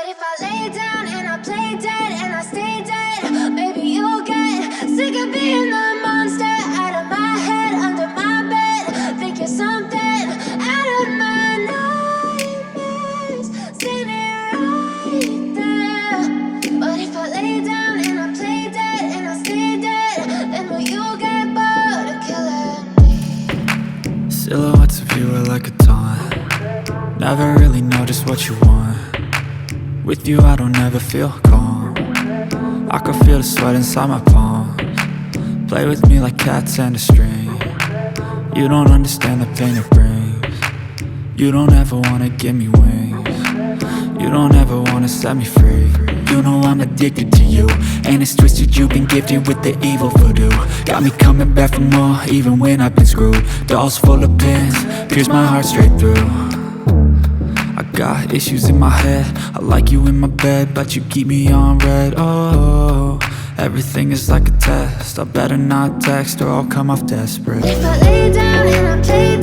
if I lay down and I play dead and I stay dead, maybe you'll get sick of being the monster out of my head, under my bed. Think you're something out of my nightmares, standing right there. But if I lay down and I play dead and I stay dead, then will you get bored of killing me? Silhouettes of you are like a taunt. Never really know just what you want. With you I don't ever feel calm. I can feel the sweat inside my palms. Play with me like cats and a string. You don't understand the pain it brings. You don't ever wanna give me wings. You don't ever wanna set me free. You know I'm addicted to you, and it's twisted, you've been gifted with the evil voodoo. Got me coming back for more, even when I've been screwed. Dolls full of pins, pierce my heart straight through. I got issues in my head, I like you in my bed, but you keep me on red. Oh, everything is like a test, I better not text or I'll come off desperate. If I lay down and I play